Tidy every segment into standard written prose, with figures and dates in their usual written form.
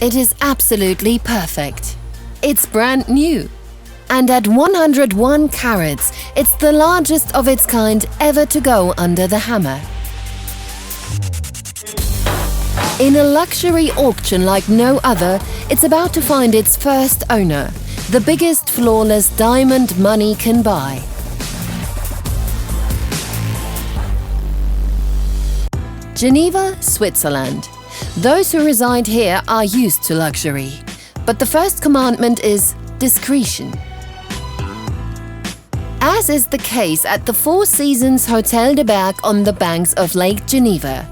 It is absolutely perfect. It's brand new. And at 101 carats, it's the largest of its kind ever to go under the hammer. In a luxury auction like no other, it's about to find its first owner, the biggest flawless diamond money can buy. Geneva, Switzerland. Those who reside here are used to luxury, but the first commandment is discretion. As is the case at the Four Seasons Hotel de Berg on the banks of Lake Geneva.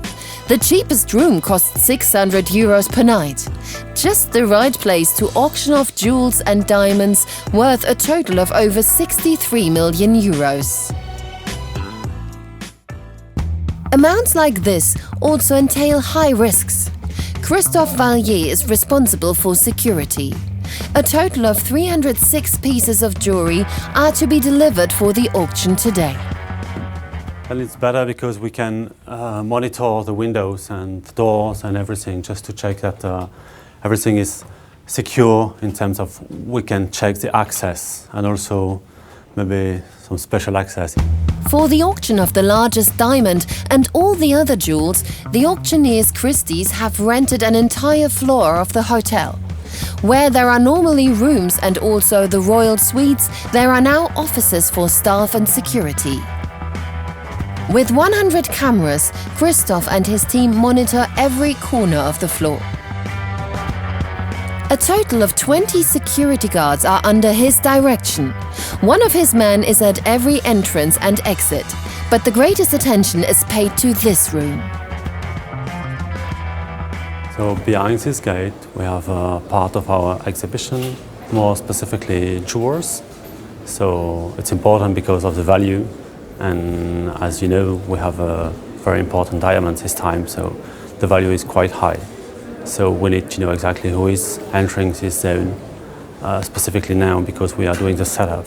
The cheapest room costs €600 per night. Just the right place to auction off jewels and diamonds worth a total of over €63 million. Amounts like this also entail high risks. Christophe Vallier is responsible for security. A total of 306 pieces of jewelry are to be delivered for the auction today. And it's better because we can monitor the windows and the doors and everything just to check that everything is secure in terms of we can check the access and also maybe some special access. For the auction of the largest diamond and all the other jewels, the auctioneers Christie's have rented an entire floor of the hotel. Where there are normally rooms and also the royal suites, there are now offices for staff and security. With 100 cameras, Christophe and his team monitor every corner of the floor. A total of 20 security guards are under his direction. One of his men is at every entrance and exit, but the greatest attention is paid to this room. So behind this gate we have a part of our exhibition, more specifically jewels. So it's important because of the value, and as you know we have a very important diamond this time, so the value is quite high. So we need to know exactly who is entering this zone, specifically now because we are doing the setup.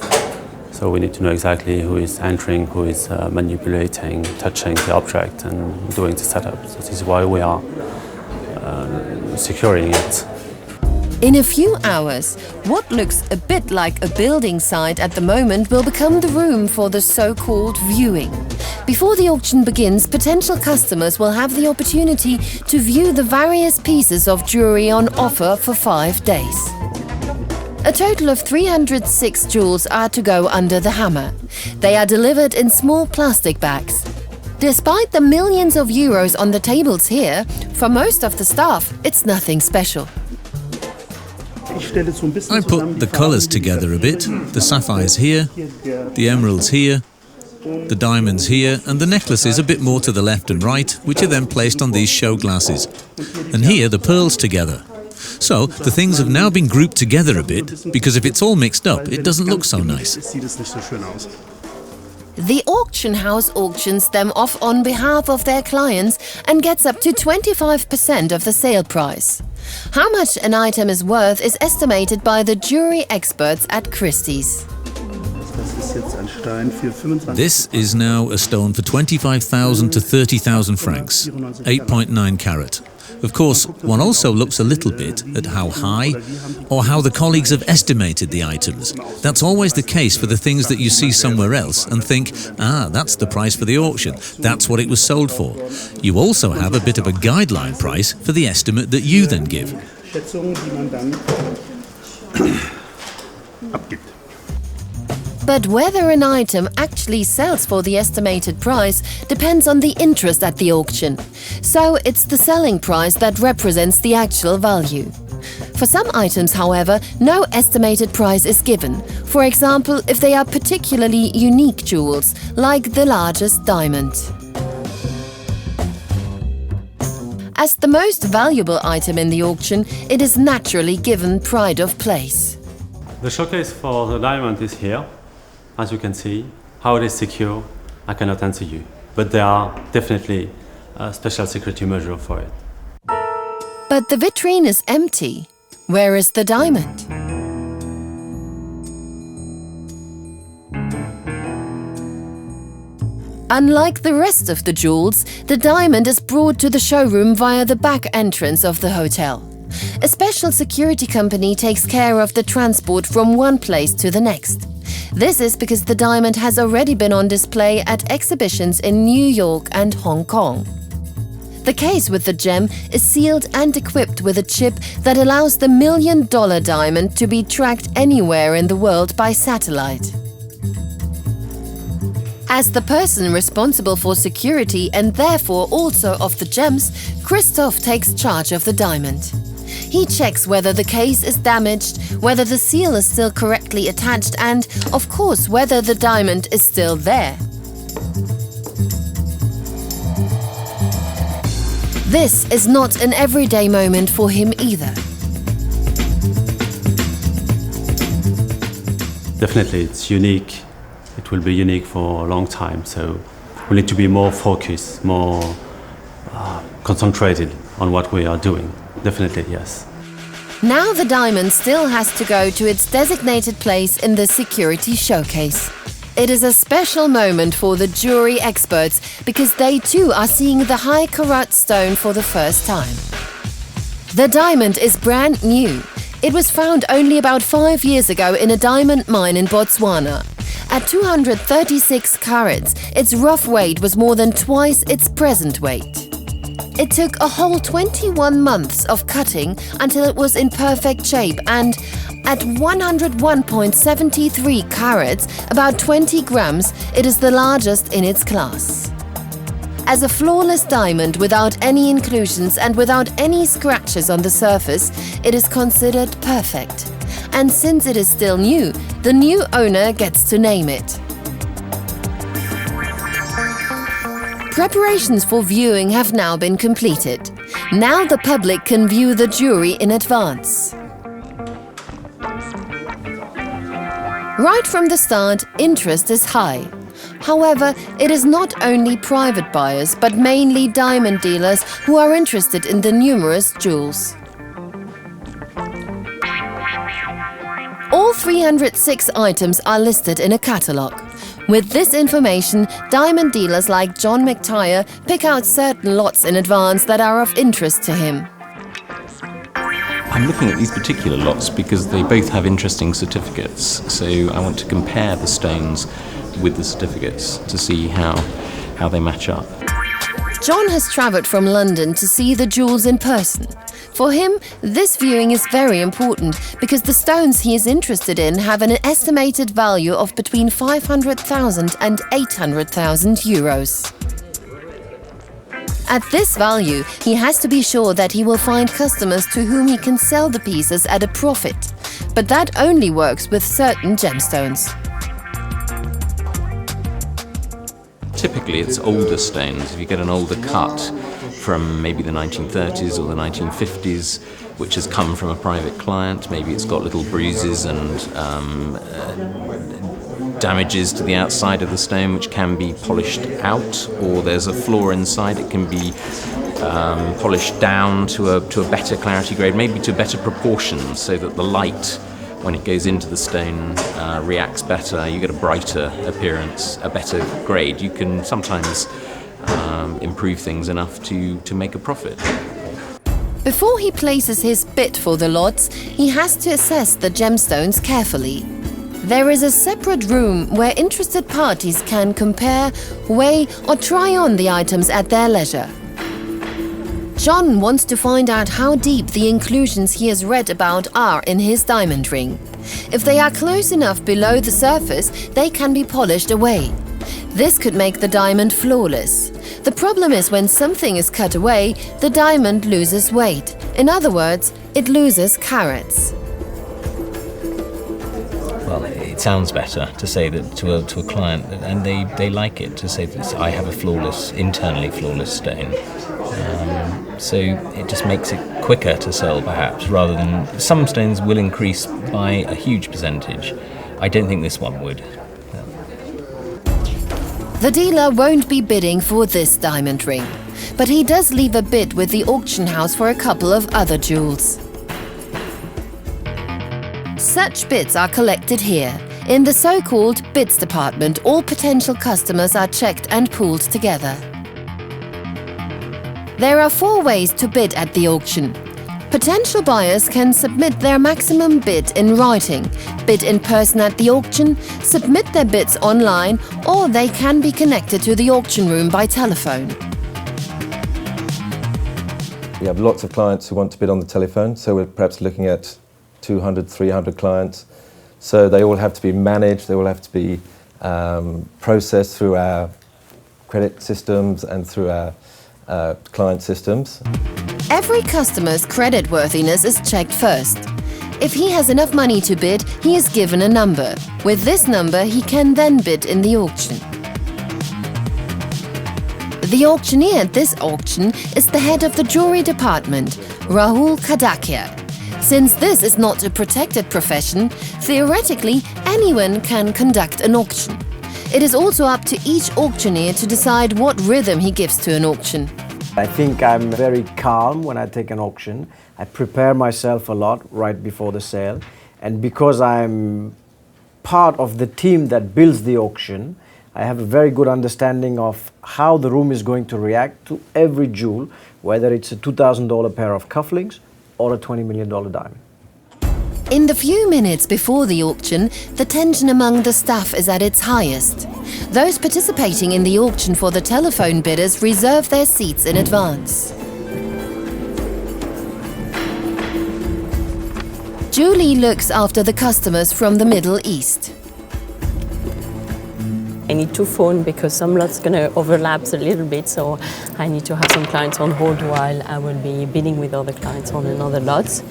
So we need to know exactly who is entering, who is manipulating, touching the object and doing the setup. So this is why we are securing it. In a few hours, what looks a bit like a building site at the moment will become the room for the so-called viewing. Before the auction begins, potential customers will have the opportunity to view the various pieces of jewelry on offer for 5 days. A total of 306 jewels are to go under the hammer. They are delivered in small plastic bags. Despite the millions of euros on the tables here, for most of the staff, it's nothing special. I put the colours together a bit. The sapphires here, the emeralds here, the diamonds here, and the necklaces a bit more to the left and right, which are then placed on these show glasses. And here the pearls together. So the things have now been grouped together a bit, because if it's all mixed up, it doesn't look so nice. The auction house auctions them off on behalf of their clients and gets up to 25% of the sale price. How much an item is worth is estimated by the jewelry experts at Christie's. This is now a stone for 25,000 to 30,000 francs, 8.9 carat. Of course, one also looks a little bit at how high or how the colleagues have estimated the items. That's always the case for the things that you see somewhere else and think, that's the price for the auction, that's what it was sold for. You also have a bit of a guideline price for the estimate that you then give. But whether an item actually sells for the estimated price depends on the interest at the auction. So it's the selling price that represents the actual value. For some items, however, no estimated price is given. For example, if they are particularly unique jewels, like the largest diamond. As the most valuable item in the auction, it is naturally given pride of place. The showcase for the diamond is here. As you can see, how it is secure, I cannot answer you. But there are definitely a special security measure for it. But the vitrine is empty. Where is the diamond? Unlike the rest of the jewels, the diamond is brought to the showroom via the back entrance of the hotel. A special security company takes care of the transport from one place to the next. This is because the diamond has already been on display at exhibitions in New York and Hong Kong. The case with the gem is sealed and equipped with a chip that allows the $1 million diamond to be tracked anywhere in the world by satellite. As the person responsible for security and therefore also of the gems, Christoph takes charge of the diamond. He checks whether the case is damaged, whether the seal is still correctly attached and, of course, whether the diamond is still there. This is not an everyday moment for him either. Definitely, it's unique. It will be unique for a long time, so we need to be more focused, more concentrated on what we are doing. Definitely, yes. Now the diamond still has to go to its designated place in the security showcase. It is a special moment for the jewelry experts because they too are seeing the high CARAT stone for the first time. The diamond is brand new. It was found only about 5 years ago in a diamond mine in Botswana. At 236 carats, its rough weight was more than twice its present weight. It took a whole 21 months of cutting until it was in perfect shape and, at 101.73 carats, about 20 grams, it is the largest in its class. As a flawless diamond without any inclusions and without any scratches on the surface, it is considered perfect. And since it is still new, the new owner gets to name it. Preparations for viewing have now been completed. Now the public can view the jewelry in advance. Right from the start, interest is high. However, it is not only private buyers, but mainly diamond dealers who are interested in the numerous jewels. All 306 items are listed in a catalogue. With this information, diamond dealers like John McTire pick out certain lots in advance that are of interest to him. I'm looking at these particular lots because they both have interesting certificates, so I want to compare the stones with the certificates to see how they match up. John has travelled from London to see the jewels in person. For him, this viewing is very important because the stones he is interested in have an estimated value of between 500,000 and 800,000 euros. At this value, he has to be sure that he will find customers to whom he can sell the pieces at a profit. But that only works with certain gemstones. Typically it's older stones. If you get an older cut from maybe the 1930s or the 1950s, which has come from a private client, maybe it's got little bruises and damages to the outside of the stone which can be polished out, or there's a flaw inside, it can be polished down to a better clarity grade, maybe to better proportions, so that the light, when it goes into the stone, reacts better. You get a brighter appearance, a better grade. You can sometimes improve things enough to make a profit. Before he places his bid for the lots, he has to assess the gemstones carefully. There is a separate room where interested parties can compare, weigh or try on the items at their leisure. John wants to find out how deep the inclusions he has read about are in his diamond ring. If they are close enough below the surface, they can be polished away. This could make the diamond flawless. The problem is when something is cut away, the diamond loses weight. In other words, it loses carats. Well, it sounds better to say that to a client, and they like it, to say that I have a internally flawless stone. So it just makes it quicker to sell, perhaps, rather than some stones will increase by a huge percentage. I don't think this one would. The dealer won't be bidding for this diamond ring, but he does leave a bid with the auction house for a couple of other jewels. Such bids are collected here. In the so-called bids department, all potential customers are checked and pooled together. There are 4 ways to bid at the auction. Potential buyers can submit their maximum bid in writing, bid in person at the auction, submit their bids online, or they can be connected to the auction room by telephone. We have lots of clients who want to bid on the telephone, so we're perhaps looking at 200, 300 clients. So they all have to be managed, they all have to be processed through our credit systems and through our client systems. Every customer's creditworthiness is checked first. If he has enough money to bid, he is given a number. With this number, he can then bid in the auction. The auctioneer at this auction is the head of the jewelry department, Rahul Kadakia. Since this is not a protected profession, theoretically anyone can conduct an auction. It is also up to each auctioneer to decide what rhythm he gives to an auction. I think I'm very calm when I take an auction. I prepare myself a lot right before the sale. And because I'm part of the team that builds the auction, I have a very good understanding of how the room is going to react to every jewel, whether it's a $2,000 pair of cufflinks or a $20 million diamond. In the few minutes before the auction, the tension among the staff is at its highest. Those participating in the auction for the telephone bidders reserve their seats in advance. Julie looks after the customers from the Middle East. I need to phone because some lots going to overlap a little bit, so I need to have some clients on hold while I will be bidding with other clients on another lots.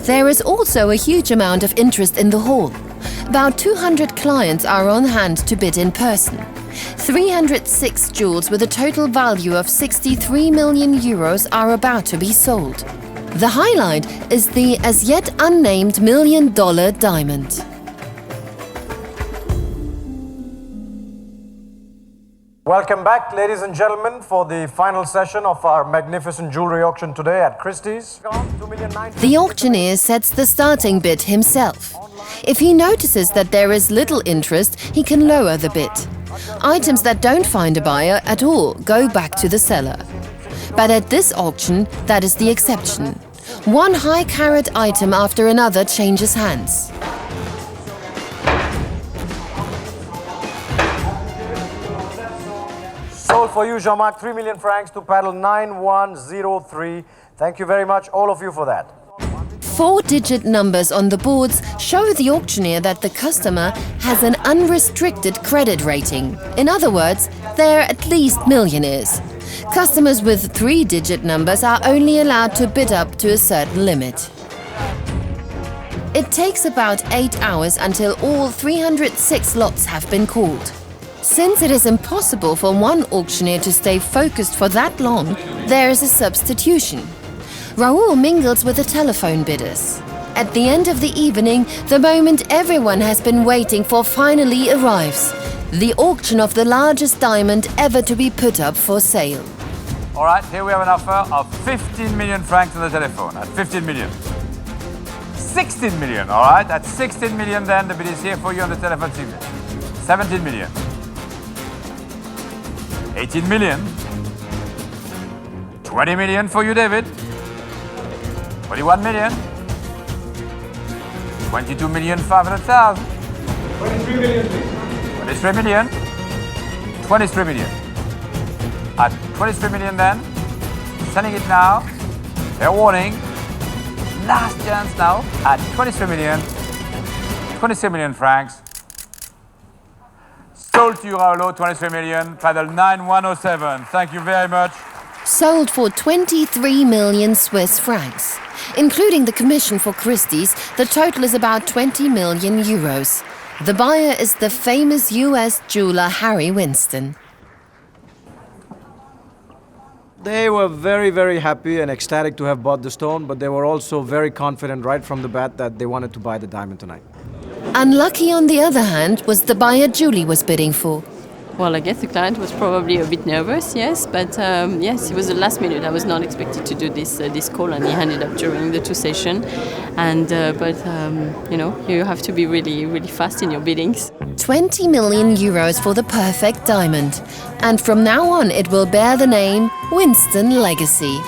There is also a huge amount of interest in the hall. About 200 clients are on hand to bid in person. 306 jewels with a total value of 63 million euros are about to be sold. The highlight is the as yet unnamed $1 million diamond. Welcome back, ladies and gentlemen, for the final session of our magnificent jewelry auction today at Christie's. The auctioneer sets the starting bid himself. If he notices that there is little interest, he can lower the bid. Items that don't find a buyer at all go back to the seller. But at this auction, that is the exception. One high-carat item after another changes hands. Sold for you, Jean-Marc, 3 million francs to paddle 9103. Thank you very much, all of you, for that. 4-digit numbers on the boards show the auctioneer that the customer has an unrestricted credit rating. In other words, they're at least millionaires. Customers with 3-digit numbers are only allowed to bid up to a certain limit. It takes about 8 hours until all 306 lots have been called. Since it is impossible for one auctioneer to stay focused for that long, there is a substitution. Rahul mingles with the telephone bidders. At the end of the evening, the moment everyone has been waiting for finally arrives. The auction of the largest diamond ever to be put up for sale. All right, here we have an offer of 15 million francs on the telephone at 15 million. 16 million, all right? At 16 million then, the bid is here for you on the telephone signal. 17 million. 18 million. 20 million for you, David. 21 million. 22 million 500,000. 23 million. 23 million. 23 million. At 23 million then, selling it now. Fair warning. Last chance now at 23 million. 23 million francs. Sold to you, Raoul, 23 million, paddle 9107. Thank you very much. Sold for 23 million Swiss francs. Including the commission for Christie's, the total is about 20 million euros. The buyer is the famous US jeweler Harry Winston. They were very, very happy and ecstatic to have bought the stone, but they were also very confident right from the bat that they wanted to buy the diamond tonight. Unlucky, on the other hand, was the buyer Julie was bidding for. Well, I guess the client was probably a bit nervous, yes, but yes, it was the last minute. I was not expected to do this call, and he ended up during the 2 sessions. And you know, you have to be really, really fast in your biddings. 20 million euros for the perfect diamond. And from now on, it will bear the name Winston Legacy.